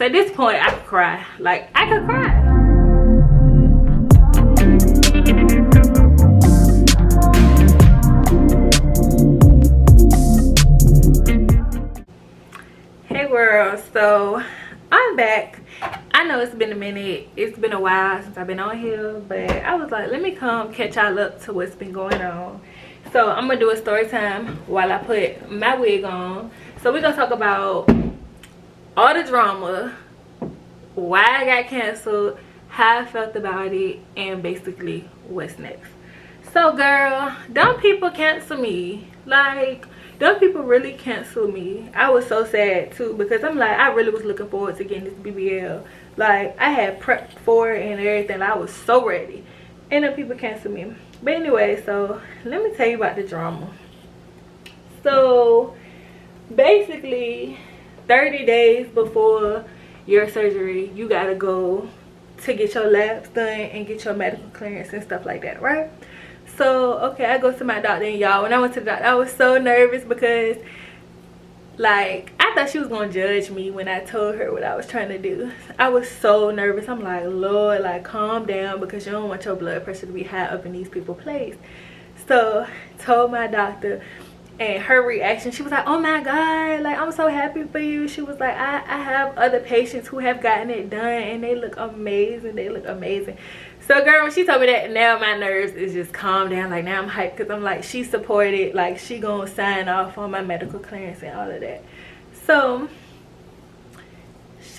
So at this point, I could cry. Like, I could cry. Hey world, so I'm back. I know it's been a minute, it's been a while since I've been on here, but I was like, let me come catch y'all up to what's been going on. So I'm gonna do a story time while I put my wig on. So we're gonna talk about all the drama, why I got canceled, how I felt about it, and basically what's next. So girl, don't people cancel me? Like, don't people really cancel me? I was so sad too, because I'm like, I really was looking forward to getting this BBL. Like, I had prepped for it and everything. I was so ready, and then people cancel me. But anyway, so let me tell you about the drama. So basically 30 days before your surgery, you gotta go to get your labs done and get your medical clearance and stuff like that, right? So okay, I go to my doctor, and y'all, when I went to the doctor, I was so nervous because, like, I thought she was gonna judge me when I told her what I was trying to do. I was so nervous. I'm like, Lord, like, calm down, because you don't want your blood pressure to be high up in these people's place. So told my doctor, and her reaction, she was like, oh my God, like, I'm so happy for you. She was like, I have other patients who have gotten it done, and they look amazing. They look amazing. So girl, when she told me that, now my nerves is just calmed down. Like, now I'm hyped, because I'm like, she supported, like, she gonna sign off on my medical clearance and all of that. So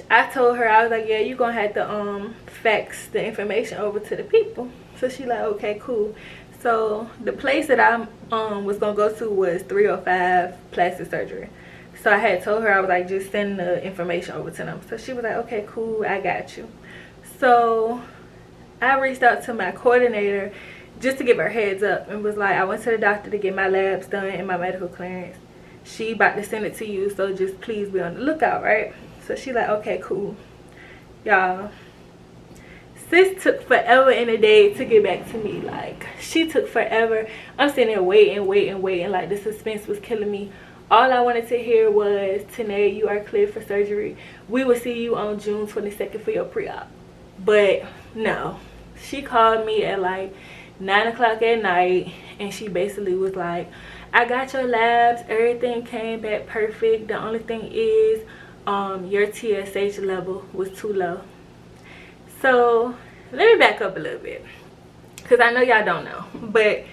I told her, I was like, yeah, you gonna have to fax the information over to the people. So she like, okay, cool. So the place that I was gonna go to was 305 plastic surgery. So I had told her, I was like, just send the information over to them. So she was like, okay, cool, I got you. So I reached out to my coordinator just to give her heads up, and was like, I went to the doctor to get my labs done and my medical clearance. She about to send it to you, so just please be on the lookout, right? So she like, okay, cool. Y'all, sis took forever and a day to get back to me. Like, she took forever. I'm sitting there waiting. Like, the suspense was killing me. All I wanted to hear was, Tanae, you are cleared for surgery. We will see you on June 22nd for your pre-op. But no, she called me at like 9 o'clock at night, and she basically was like, I got your labs, everything came back perfect. The only thing is your TSH level was too low. So let me back up a little bit, because I know y'all don't know, but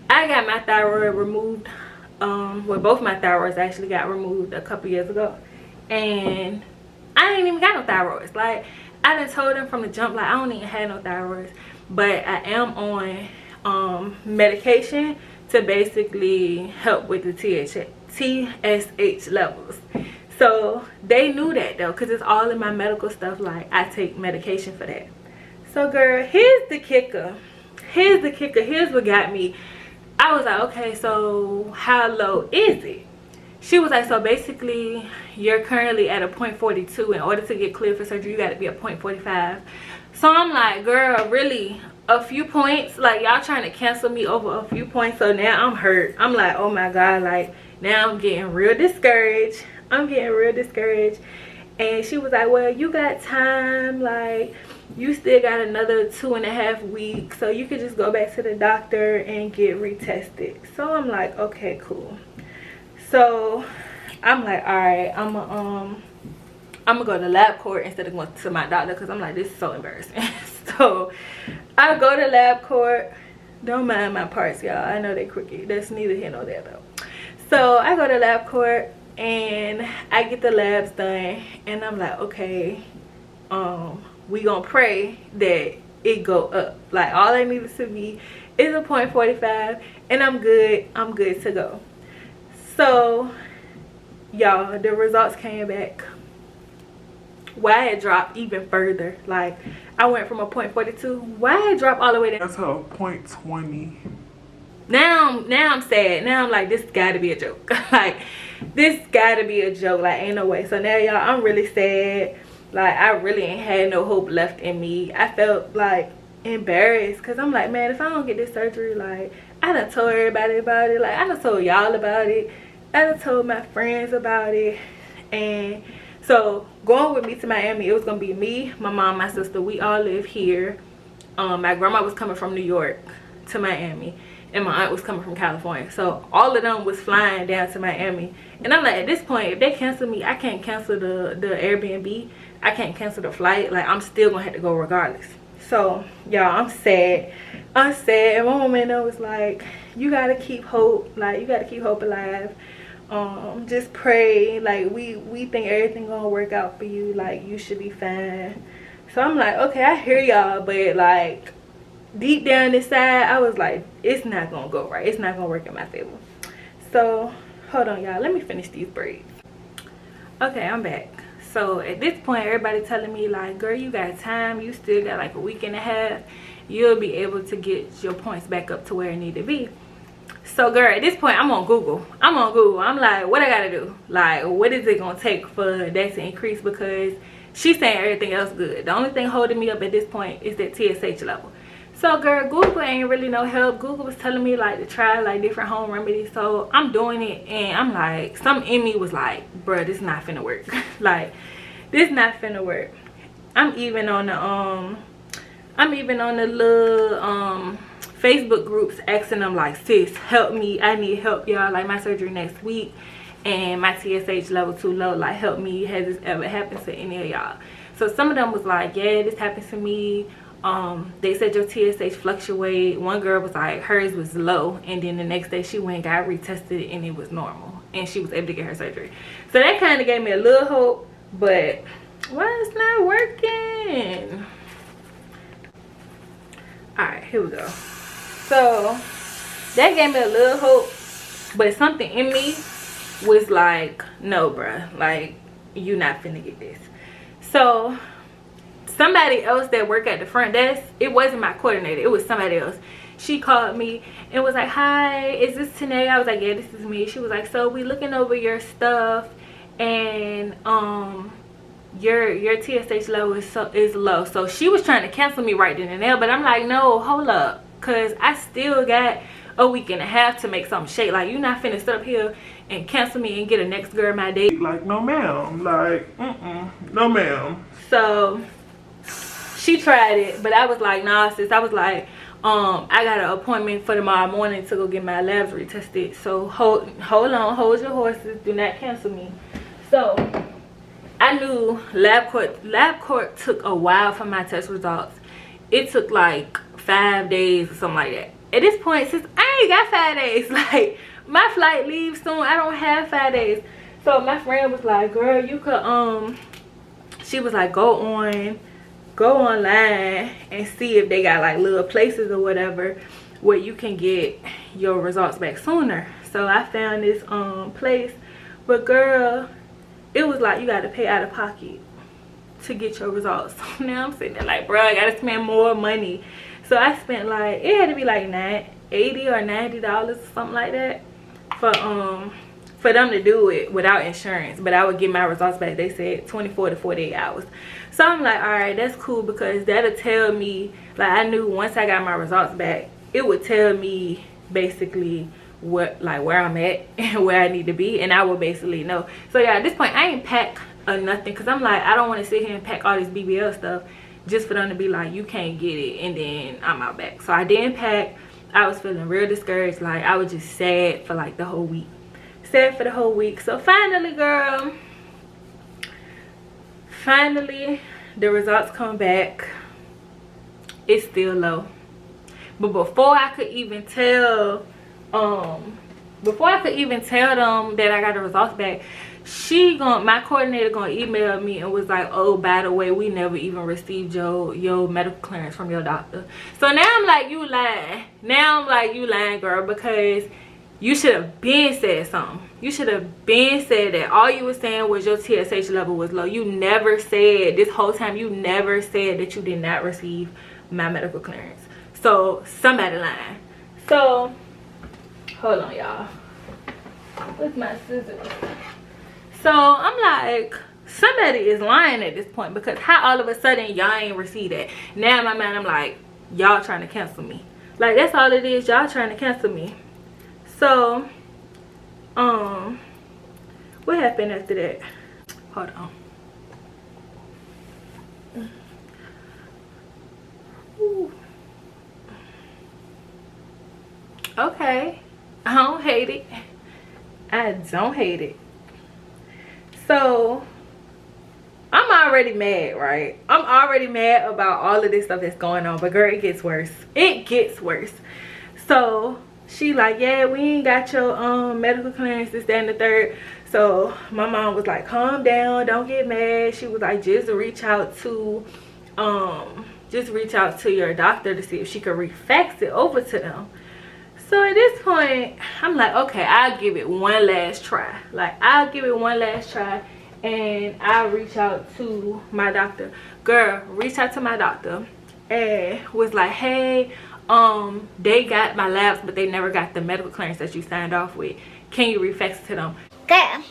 I got my thyroid removed. Well, both my thyroids actually got removed a couple years ago, and I ain't even got no thyroids. Like, I done told them from the jump, like, I don't even have no thyroids, but I am on medication to basically help with the TSH levels. So they knew that though, because it's all in my medical stuff. Like, I take medication for that. So girl, here's the kicker. Here's what got me. I was like, okay, so how low is it? She was like, so basically you're currently at a 0.42. In order to get cleared for surgery, you got to be at 0.45. So I'm like, girl, really? A few points? Like, y'all trying to cancel me over a few points? So now I'm hurt. I'm like, oh my God, like, now I'm getting real discouraged. And she was like, well, you got time. Like, you still got another 2.5 weeks, so you could just go back to the doctor and get retested. So I'm like, okay, cool. So I'm like, all right, I'm gonna go to LabCorp instead of going to my doctor, because I'm like, this is so embarrassing. So I go to LabCorp. Don't mind my parts, y'all. I know they crooked. That's neither here nor there though. So I go to LabCorp and I get the labs done, and I'm like, okay, we gonna pray that it go up. Like, all I needed to be is a 0.45, and I'm good to go. So y'all, the results came back. Why it dropped even further? Like, I went from a 0.42. Why it dropped all the way down? That's a 0.20. Now I'm sad. Now I'm like, this gotta be a joke. Like, this gotta be a joke. Like, ain't no way. So now, y'all, I'm really sad. Like, I really ain't had no hope left in me. I felt like embarrassed, because I'm like, man, if I don't get this surgery, like, I done told everybody about it. Like, I done told y'all about it. I done told my friends about it. And so going with me to Miami, it was gonna be me, my mom, my sister. We all live here. My grandma was coming from New York to Miami, and my aunt was coming from California. So all of them was flying down to Miami. And I'm like, at this point, if they cancel me, I can't cancel the Airbnb. I can't cancel the flight. Like, I'm still gonna have to go regardless. So y'all, I'm sad. I'm sad. And my mom and I was like, you gotta keep hope. Like, you gotta keep hope alive. Just pray. Like, we think everything gonna work out for you. Like, you should be fine. So I'm like, okay, I hear y'all, but like deep down inside, I was like, it's not gonna go right. It's not gonna work in my favor. So hold on, y'all, let me finish these braids. Okay, I'm back. So at this point, everybody telling me like, girl, you got time, you still got like a week and a half, you'll be able to get your points back up to where it need to be. So girl, at this point, I'm on Google. I'm like, what I gotta do? Like, what is it gonna take for that to increase? Because she's saying everything else good. The only thing holding me up at this point is that TSH level. So girl, Google ain't really no help. Google was telling me like to try like different home remedies. So I'm doing it, and I'm like, some in me was like, bruh, this not finna work. Like, this not finna work. I'm even on the little Facebook groups asking them like, sis, help me, I need help, y'all. Like, my surgery next week and my TSH level too low. Like, help me. Has this ever happened to any of y'all? So some of them was like, yeah, this happened to me. They said your TSH fluctuate. One girl was like, hers was low, and then the next day she went and got retested and it was normal, and she was able to get her surgery. So that kind of gave me a little hope, but why it's not working? All right, here we go. So that gave me a little hope, but something in me was like, no bruh, like, you not finna get this. So somebody else that worked at the front desk, it wasn't my coordinator, it was somebody else. She called me and was like, hi, is this Tanae? I was like, yeah, this is me. She was like, so we looking over your stuff, and your TSH level is low. So she was trying to cancel me right then and there, but I'm like, no, hold up, because I still got a week and a half to make something shake. Like, you not finna sit up here and cancel me and get a next girl my day. Like, no ma'am. Like, no ma'am. So she tried it, but I was like, nah sis. I was like, I got an appointment for tomorrow morning to go get my labs retested. So hold on, hold your horses, do not cancel me. So I knew lab court took a while for my test results. It took like 5 days or something like that. At this point, since I ain't got 5 days, like, my flight leaves soon, I don't have 5 days. So my friend was like, girl, you could she was like, go online and see if they got like little places or whatever where you can get your results back sooner. So I found this place, but girl, it was like you got to pay out of pocket to get your results. So now I'm sitting there like, bro, I gotta spend more money. So I spent like, it had to be like $80 or $90 or something like that for them to do it without insurance. But I would get my results back, they said 24 to 48 hours. So I'm like, all right, that's cool, because that'll tell me, like, I knew once I got my results back, it would tell me basically what, like, where I'm at and where I need to be, and I would basically know. So yeah, at this point I ain't pack or nothing, because I'm like, I don't want to sit here and pack all this BBL stuff just for them to be like, you can't get it, and then I'm out back. So I didn't pack. I was feeling real discouraged. Like, I was just sad for like the whole week. Sad for the whole week. So finally, girl, finally the results come back. It's still low. But before I could even tell them that I got the results back, my coordinator gonna email me and was like, oh, by the way, we never even received your medical clearance from your doctor. So now I'm like, you lying. Now I'm like, you lying, girl, because you should have been said something. You should have been said that. All you were saying was your TSH level was low. You never said, this whole time, you never said that you did not receive my medical clearance. So somebody lying. So hold on, y'all. Where's my scissors? So I'm like, somebody is lying at this point, because how all of a sudden y'all ain't received that? Now in my mind I'm like, y'all trying to cancel me. Like, that's all it is, y'all trying to cancel me. So what happened after that? Hold on. Ooh. Okay, I don't hate it. I don't hate it. So I'm already mad, right? I'm already mad about all of this stuff that's going on, but girl, it gets worse. It gets worse. So she like, yeah, we ain't got your medical clearance, this, that, and the third. So my mom was like, calm down, don't get mad. She was like, just reach out to your doctor to see if she could refax it over to them. So at this point, I'm like, okay, I'll give it one last try. Like, I'll give it one last try, and I'll reach out to my doctor. Girl, reach out to my doctor and was like, hey, they got my labs, but they never got the medical clearance that you signed off with. Can you refax it to them? Girl.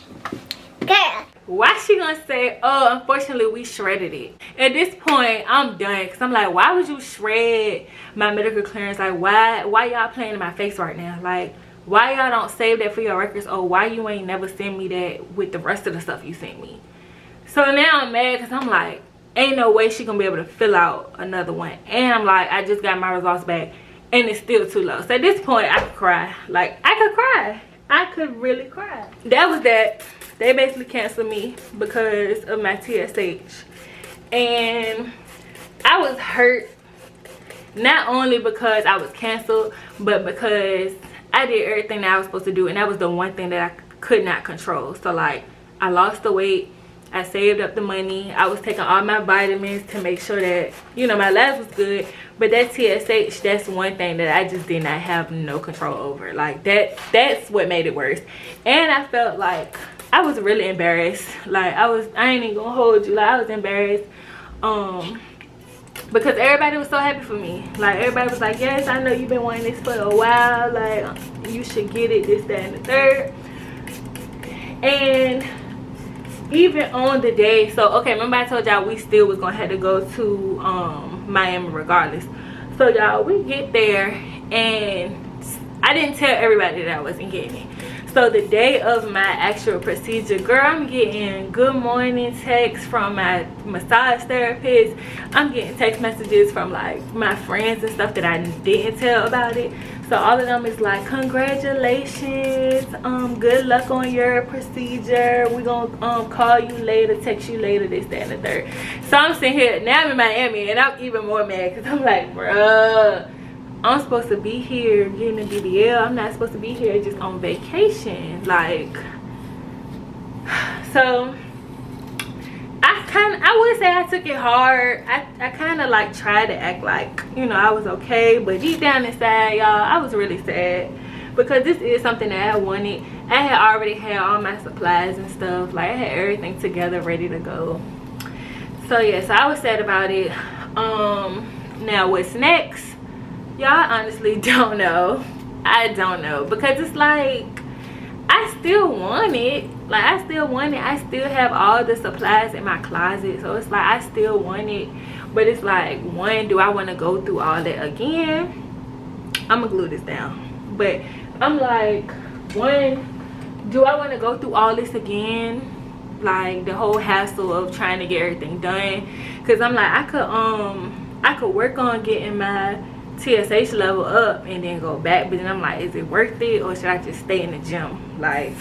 Why she gonna say, oh, unfortunately we shredded it? At this point, I'm done, because I'm like, why would you shred my medical clearance? Like, why y'all playing in my face right now? Like, why y'all don't save that for your records? Or why you ain't never send me that with the rest of the stuff you sent me? So now I'm mad, because I'm like, ain't no way she gonna be able to fill out another one. And I'm like, I just got my results back and it's still too low. So at this point, I could cry. Like, I could cry. I could really cry. That was that. They basically canceled me because of my TSH. And I was hurt, not only because I was canceled, but because I did everything that I was supposed to do, and that was the one thing that I could not control. So like, I lost the weight, I saved up the money, I was taking all my vitamins to make sure that, you know, my labs was good. But that TSH, that's one thing that I just did not have no control over. Like, that's what made it worse. And I felt like I was really embarrassed. Like, I ain't even gonna hold you, like, I was embarrassed because everybody was so happy for me. Like, everybody was like, yes, I know you've been wanting this for a while, like, you should get it, this, that, and the third. And even on the day, so okay, remember I told y'all we still was gonna have to go to Miami regardless. So y'all, we get there, and I didn't tell everybody that I wasn't getting it. So the day of my actual procedure, girl, I'm getting good morning texts from my massage therapist. I'm getting text messages from like my friends and stuff that I didn't tell about it. So all of them is like, congratulations, good luck on your procedure, we gonna call you later, text you later, this, that, and the third. So I'm sitting here, now I'm in Miami, and I'm even more mad because I'm like, bruh, I'm supposed to be here getting a BBL. I'm not supposed to be here just on vacation. Like, so I would say I took it hard. I kind of like tried to act like, you know, I was okay, but deep down inside, y'all, I was really sad because this is something that I wanted. I had already had all my supplies and stuff. Like, I had everything together, ready to go. So yeah, so I was sad about it. Now what's next? Y'all, honestly don't know. I don't know, because it's like, I still want it. Like, I still want it. I still have all the supplies in my closet, so it's like I still want it. But it's like, one, do I want to go through all that again? I'm gonna glue this down, but I'm like, one, do I want to go through all this again? Like, the whole hassle of trying to get everything done, because I'm like, I could work on getting my TSH level up and then go back, but then I'm like, is it worth it, or should I just stay in the gym? Like,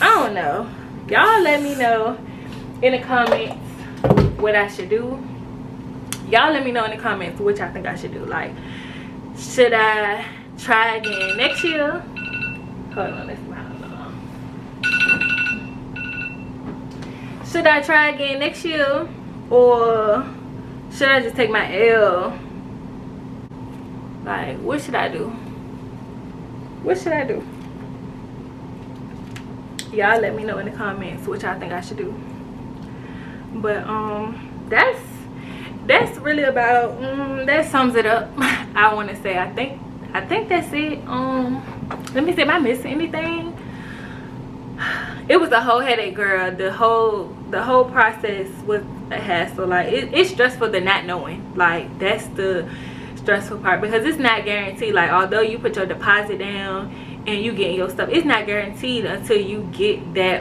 I don't know. Y'all let me know in the comments what I should do. Y'all let me know in the comments what y'all think I should do. Like, should I try again next year? Hold on, let's should I try again next year, or should I just take my L? Like, what should I do? What should I do? Y'all let me know in the comments what y'all think I should do. But that's really about that sums it up. I want to say, I think that's it. Let me see, am I missing anything? It was a whole headache, girl. The whole process was a hassle. Like, it's stressful the not knowing. Like, that's the stressful part, because it's not guaranteed. Like, although you put your deposit down and you get your stuff, it's not guaranteed until you get that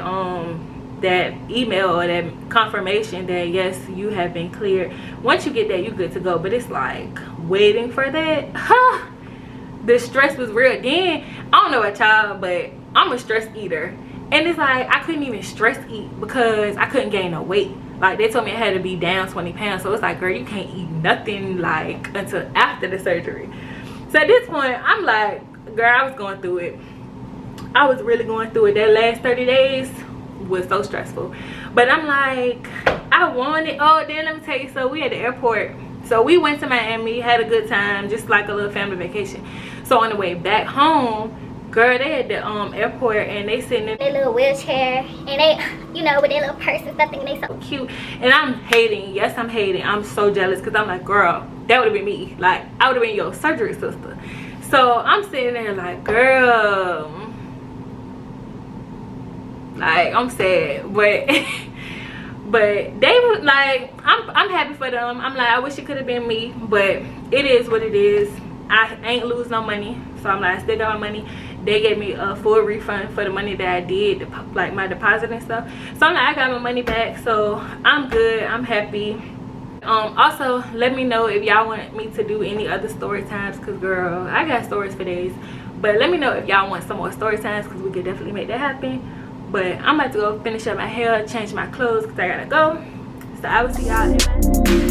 that email or that confirmation that yes, you have been cleared. Once you get that, you good to go. But it's like waiting for that, the stress was real. Then I don't know about y'all, but I'm a stress eater, and it's like I couldn't even stress eat because I couldn't gain no weight. Like they told me I had to be down 20 pounds. So it's like, girl, you can't eat nothing like until after the surgery. So at this point, I'm like, girl, I was going through it. I was really going through it. That last 30 days was so stressful. But I'm like, I want it. Oh, then let me tell you, so we at the airport. So we went to Miami, had a good time, just like a little family vacation. So on the way back home, girl, they at the airport, and they sitting in their little wheelchair, and they, you know, with their little purse and stuff, and they so cute. And I'm hating. Yes, I'm hating. I'm so jealous because I'm like, girl, that would have been me. Like, I would have been your surgery sister. So I'm sitting there like, girl, like, I'm sad, but but they were like, I'm happy for them. I'm like, I wish it could have been me, but it is what it is. I ain't lose no money, so I'm like, I still got my money. They gave me a full refund for the money that I did, like my deposit and stuff. So I'm like, I got my money back, so I'm good. I'm happy. Also, let me know if y'all want me to do any other story times, because girl, I got stories for days. But let me know if y'all want some more story times, because we could definitely make that happen. But I'm about to go finish up my hair, change my clothes, because I gotta go. So I will see y'all in my